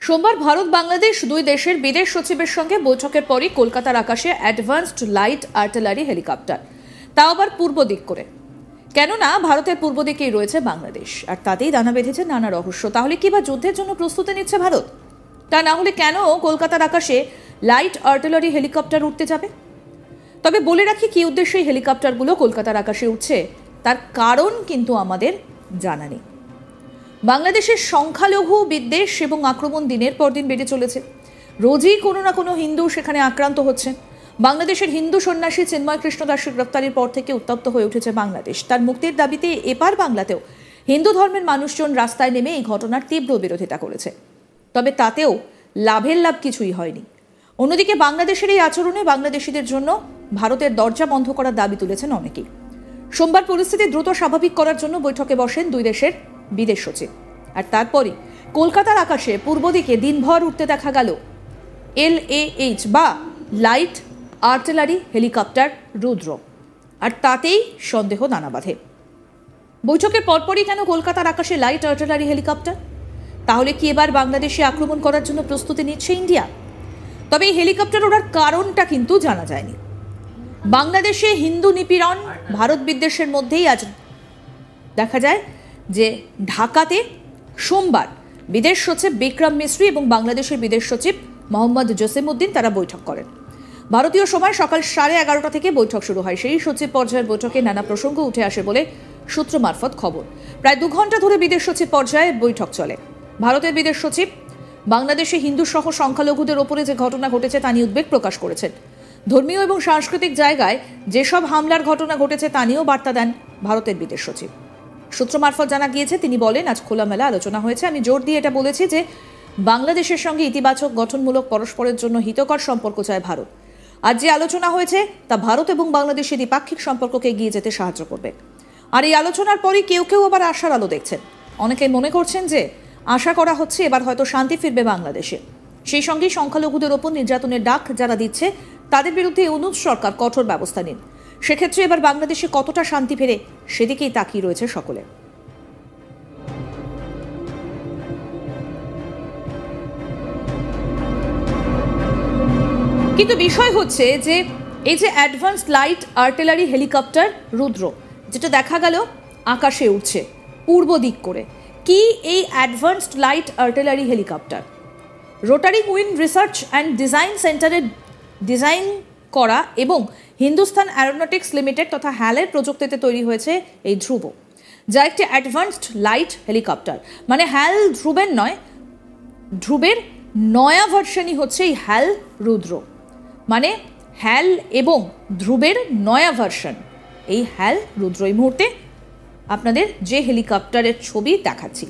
সোমবার ভারত বাংলাদেশ দুই দেশের বিদেশ সচিবের সঙ্গে বৈঠকের পরই কলকাতার আকাশে অ্যাডভান্সড লাইট আর্টিলারি হেলিকপ্টার, তাও আবার পূর্ব দিক করে। কেননা ভারতের পূর্ব দিকেই রয়েছে বাংলাদেশ, আর তাতেই দানা বেঁধেছে নানা রহস্য। তাহলে কি বা যুদ্ধের জন্য প্রস্তুতি নিচ্ছে ভারত? তা না হলে কেন কলকাতার আকাশে লাইট আর্টিলারি হেলিকপ্টার উঠতে যাবে? তবে বলে রাখি, কি উদ্দেশ্যে এই হেলিকপ্টারগুলো কলকাতার আকাশে উঠছে তার কারণ কিন্তু আমাদের জানা নেই। বাংলাদেশের সংখ্যালঘু বিদ্বেষ এবং আক্রমণ দিনের পর দিন বেড়ে চলেছে। রোজই কোনো না কোনো হিন্দু সেখানে আক্রান্ত হচ্ছেন। বাংলাদেশের হিন্দু সন্ন্যাসী চিন্ময় কৃষ্ণ দাসের গ্রেফতারির পর থেকে উত্তপ্ত হয়ে উঠেছে বাংলাদেশ। তার মুক্তির দাবিতে এপার বাংলাতেও হিন্দু ধর্মের মানুষজন রাস্তায় নেমে এই ঘটনার তীব্র বিরোধিতা করেছে। তবে তাতেও লাভের লাভ কিছুই হয়নি। অন্যদিকে বাংলাদেশের এই আচরণে বাংলাদেশিদের জন্য ভারতের দরজা বন্ধ করার দাবি তুলেছেন অনেকেই। সোমবার পরিস্থিতি দ্রুত স্বাভাবিক করার জন্য বৈঠকে বসেন দুই দেশের বিদেশ সচিব। আর তারপরই কলকাতার আকাশে পূর্ব দিকে দিনভর উঠতে দেখা গেল LAH বা লাইট আর্টিলারি হেলিকপ্টার রুদ্র। আর তাতেই সন্দেহ দানা বাঁধে। বৈঠকের পরপরই কেন কলকাতার আকাশে লাইট আর্টিলারি হেলিকপ্টার? তাহলে কি এবার বাংলাদেশে আক্রমণ করার জন্য প্রস্তুতি নিচ্ছে ইন্ডিয়া? তবে এই হেলিকপ্টার ওড়ার কারণটা কিন্তু জানা যায়নি। বাংলাদেশে হিন্দু নিপীড়ন, ভারত বিদ্বেষের মধ্যেই আজ দেখা যায় যে ঢাকাতে সোমবার বিদেশ সচিব বিক্রম মিশ্রি এবং বাংলাদেশের বিদেশ সচিব মোহাম্মদ জসিমউদ্দিন তারা বৈঠক করেন। ভারতীয় সময় সকাল 11:30 থেকে বৈঠক শুরু হয়। সেই সচিব পর্যায়ের বৈঠকে নানা প্রসঙ্গ উঠে আসে বলে সূত্র মারফত খবর। প্রায় 2 ঘন্টা ধরে বিদেশ সচিব পর্যায়ে বৈঠক চলে। ভারতের বিদেশ সচিব বাংলাদেশে হিন্দু সহ সংখ্যালঘুদের ওপরে যে ঘটনা ঘটেছে তা নিয়ে উদ্বেগ প্রকাশ করেছেন। ধর্মীয় এবং সাংস্কৃতিক জায়গায় যেসব হামলার ঘটনা ঘটেছে তা নিয়েও বার্তা দেন ভারতের বিদেশ সচিব। সূত্র মারফত জানা গিয়েছে, তিনি বলেন, আজ খোলামেলা আলোচনা হয়েছে। আমি জোর দিয়ে এটা বলেছি যে বাংলাদেশের সঙ্গে ইতিবাচক গঠনমূলক পরস্পরের জন্য হিতকর সম্পর্ক চায় ভারত। আজ যে আলোচনা হয়েছে তা ভারত এবং বাংলাদেশের দ্বিপাক্ষিক সম্পর্ককে এগিয়ে যেতে সাহায্য করবে। আর এই আলোচনার পরই কেউ কেউ আবার আশার আলো দেখছেন। অনেকে মনে করছেন যে আশা করা হচ্ছে এবার হয়তো শান্তি ফিরবে বাংলাদেশে। সেই সঙ্গেই সংখ্যালঘুদের ওপর নির্যাতনের ডাক যারা দিচ্ছে তাদের বিরুদ্ধে ইউনূস সরকার কঠোর ব্যবস্থা নিন। সেক্ষেত্রে এবার বাংলাদেশে কতটা শান্তি ফেরে সেদিকেই তাকিয়ে রয়েছে সকলে। কিন্তু বিষয় হচ্ছে যে এই যে অ্যাডভান্সড লাইট আর্টিলারি হেলিকপ্টার রুদ্র, যেটা দেখা গেল আকাশে উঠছে পূর্ব দিক করে, কি এই advanced light artillery helicopter? Rotary wind research and design সেন্টারের ডিজাইন করা এবং হিন্দুস্তান অ্যারোনটিক্স লিমিটেড তথা হ্যালের প্রযুক্তিতে তৈরি হয়েছে এই ধ্রুব, যা একটি অ্যাডভান্সড লাইট হেলিকপ্টার। মানে হ্যাল ধ্রুবের নয়, ধ্রুবের নয়া ভার্সনই হচ্ছে এই হ্যাল রুদ্র। মানে হ্যাল এবং ধ্রুবের নয়া ভার্সন এই হ্যাল রুদ্র। এই মুহূর্তে আপনাদের যে হেলিকপ্টারের ছবি দেখাচ্ছি,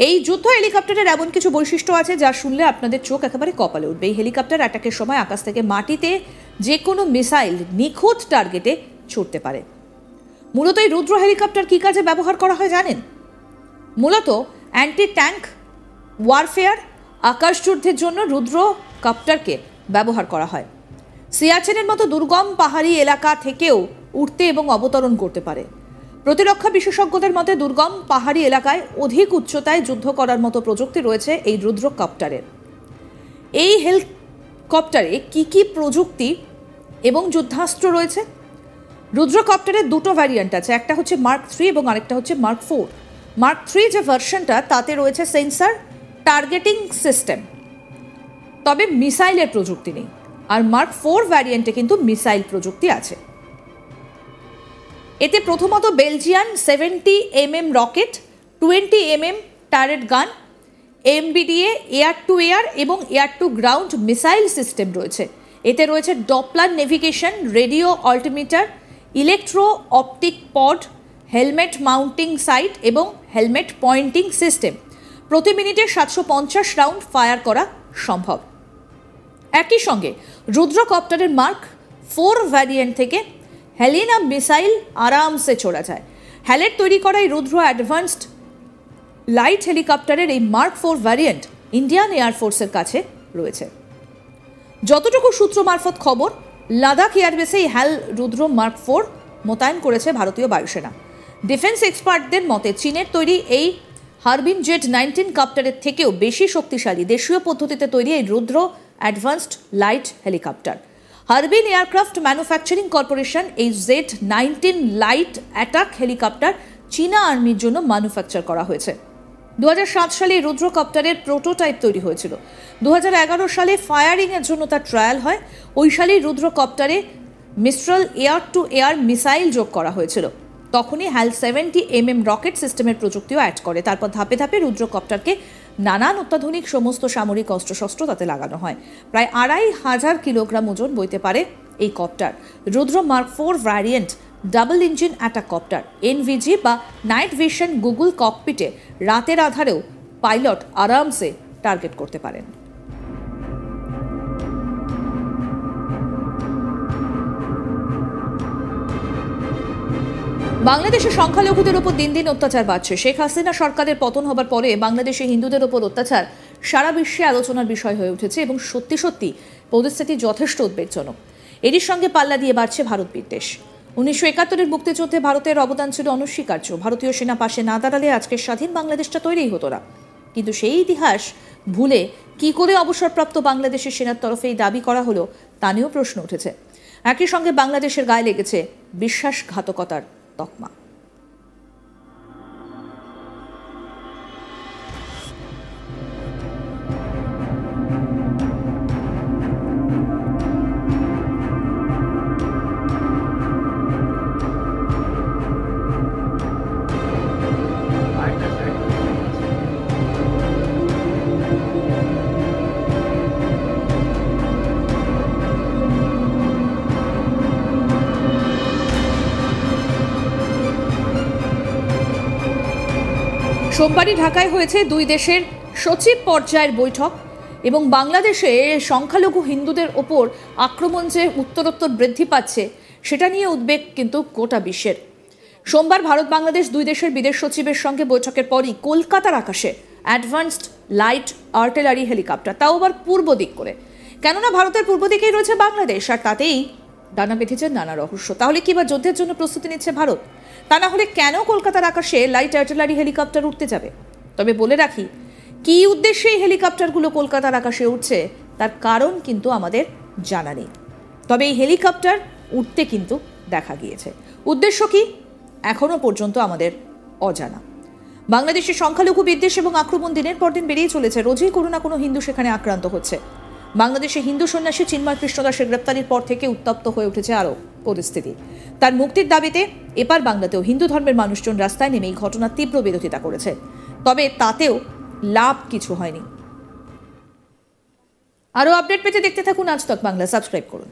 এই যুদ্ধ হেলিকপ্টারের এমন কিছু বৈশিষ্ট্য আছে যা শুনলে আপনাদের চোখ একেবারে কপালে উঠবে। এই হেলিকপ্টার অ্যাটাকের সময় আকাশ থেকে মাটিতে যে কোনো মিসাইল নিখুঁত টার্গেটে ছুটতে পারে। মূলত এই রুদ্র হেলিকপ্টার কী কাজে ব্যবহার করা হয় জানেন? মূলত অ্যান্টি ট্যাঙ্ক ওয়ারফেয়ার, আকাশযুদ্ধের জন্য রুদ্র কপ্টারকে ব্যবহার করা হয়। সিয়াচেনের মতো দুর্গম পাহাড়ি এলাকা থেকেও উঠতে এবং অবতরণ করতে পারে। প্রতিরক্ষা বিশেষজ্ঞদের মতে দুর্গম পাহাড়ি এলাকায় অধিক উচ্চতায় যুদ্ধ করার মতো প্রযুক্তি রয়েছে এই রুদ্র কপ্টারের। এই হেলিকপ্টারে কি কি প্রযুক্তি এবং যুদ্ধাস্ত্র রয়েছে? রুদ্র কপ্টারের 2টো ভ্যারিয়েন্ট আছে, একটা হচ্ছে মার্ক 3 এবং আরেকটা হচ্ছে মার্ক 4। মার্ক 3 যে ভার্সনটা তাতে রয়েছে সেন্সার টার্গেটিং সিস্টেম, তবে মিসাইলের প্রযুক্তি নেই। আর মার্ক 4 ভ্যারিয়েন্টে কিন্তু মিসাইল প্রযুক্তি আছে। এতে প্রথমত Belgian 70mm rocket, 20mm turret gun, MBDA air to air এবং air to ground missile system রয়েছে। এতে রয়েছে Doppler navigation, radio altimeter, electro optic pod, helmet mounting sight এবং হেলমেট পয়েন্টিং সিস্টেম। প্রতি মিনিটে 750 রাউন্ড ফায়ার করা সম্ভব। একই সঙ্গে রুদ্র কপ্টারের মার্ক 4 ভ্যারিয়েন্ট থেকে হেলিনা মিসাইল আরামসে ছোড়া যায়। হ্যালের তৈরি করা এই রুদ্র অ্যাডভান্সড লাইট হেলিকপ্টারের এই মার্ক 4 ভ্যারিয়েন্ট ইন্ডিয়ান এয়ারফোর্সের কাছে রয়েছে। যতটুকু সূত্র মারফত খবর, লাদাখ এয়ারবেসে এই হ্যাল রুদ্র মার্ক 4 মোতায়েন করেছে ভারতীয় বায়ুসেনা। ডিফেন্স এক্সপার্টদের মতে চীনের তৈরি এই হারবিন জেট 19 কপ্টারের থেকেও বেশি শক্তিশালী দেশীয় পদ্ধতিতে তৈরি এই Rudra advanced light helicopter. Harbin aircraft manufacturing corporation এই Z-19 লাইট অ্যাটাক হেলিকপ্টার চীনা আর্মির জন্য ম্যানুফ্যাকচার করা হয়েছে। 2007 সালে রুদ্র কপ্টারের প্রোটোটাইপ তৈরি হয়েছিল। 2011 সালে ফায়ারিংয়ের জন্য তার ট্রায়াল হয়। ওই সালেই রুদ্র কপ্টারে Mistral air to air missile যোগ করা হয়েছিল। তখনই HAL 70mm রকেট সিস্টেমের প্রযুক্তিও অ্যাড করে। তারপর ধাপে ধাপে রুদ্র কপ্টারকে নানান অত্যাধুনিক সমস্ত সামরিক অস্ত্রশস্ত্র তাতে লাগানো হয়। প্রায় 2500 কিলোগ্রাম ওজন বইতে পারে এই copter. Rudra mark 4 variant double engine attack copter NVG বা নাইট ভিশন গুগল ককপিটে রাতের আধারেও পাইলট আরামসে টার্গেট করতে পারেন। বাংলাদেশে সংখ্যালঘুদের উপর দিন দিন অত্যাচার বাড়ছে। শেখ হাসিনা সরকারের পতন হবার পরে বাংলাদেশে হিন্দুদের উপর অত্যাচার সারা বিশ্বে আলোচনার বিষয় হয়ে উঠেছে এবং সত্যি সত্যি পরিস্থিতি যথেষ্ট উদ্বেগজনক। এরই সঙ্গে পাল্লা দিয়ে বাড়ছে ভারত বিদ্বেষ। 1971-এর মুক্তিযুদ্ধে ভারতের অবদান ছিল অনস্বীকার্য। ভারতীয় সেনা পাশে না দাঁড়ালে আজকের স্বাধীন বাংলাদেশটা তৈরিই হতো না। কিন্তু সেই ইতিহাস ভুলে কি করে অবসরপ্রাপ্ত বাংলাদেশের সেনার তরফে এই দাবি করা হলো তা নিয়েও প্রশ্ন উঠেছে। একই সঙ্গে বাংলাদেশের গায়ে লেগেছে বিশ্বাসঘাতকতার তকমা। সোমবারই ঢাকায় হয়েছে দুই দেশের সচিব পর্যায়ের বৈঠক এবং বাংলাদেশে সংখ্যালঘু হিন্দুদের ওপর আক্রমণ যে উত্তরোত্তর বৃদ্ধি পাচ্ছে সেটা নিয়ে উদ্বেগ কিন্তু গোটা বিশ্বের। সোমবার ভারত বাংলাদেশ দুই দেশের বিদেশ সচিবের সঙ্গে বৈঠকের পরই কলকাতার আকাশে অ্যাডভান্সড লাইট আর্টিলারি হেলিকপ্টার, তাও আবার পূর্ব দিক করে। কেননা ভারতের পূর্ব দিকেই রয়েছে বাংলাদেশ, আর তাতেই ডানা বেঁধেছে নানা রহস্য। তাহলে কি বা যুদ্ধের জন্য প্রস্তুতি নিচ্ছে ভারত? তা না হলে কেন কলকাতার আকাশে লাইট আর্টিলারি হেলিকপ্টার উঠতে যাবে? তবে বলে রাখি, কি উদ্দেশ্যে এই হেলিকপ্টারগুলো কলকাতার আকাশে উঠছে তার কারণ কিন্তু আমাদের জানা নেই। তবে এই হেলিকপ্টার উঠতে কিন্তু দেখা গিয়েছে। উদ্দেশ্য কি এখনো পর্যন্ত আমাদের অজানা। বাংলাদেশের সংখ্যালঘু বিদ্বেষ এবং আক্রমণ দিনের পর দিন বেড়েই চলেছে। রোজই কোনো না কোনো হিন্দু সেখানে আক্রান্ত হচ্ছে। বাংলাদেশে হিন্দু সন্ন্যাসী চিন্ময় কৃষ্ণ দাসের গ্রেপ্তারির পর থেকে উত্তপ্ত হয়ে উঠেছে আরও পরিস্থিতি। তার মুক্তির দাবিতে এপার বাংলাতেও হিন্দু ধর্মের মানুষজন রাস্তায় নেমে এই ঘটনার তীব্র বিরোধিতা করেছে। তবে তাতেও লাভ কিছু হয়নি। আরও আপডেট পেতে দেখতে থাকুন আজ তক বাংলা, সাবস্ক্রাইব করুন।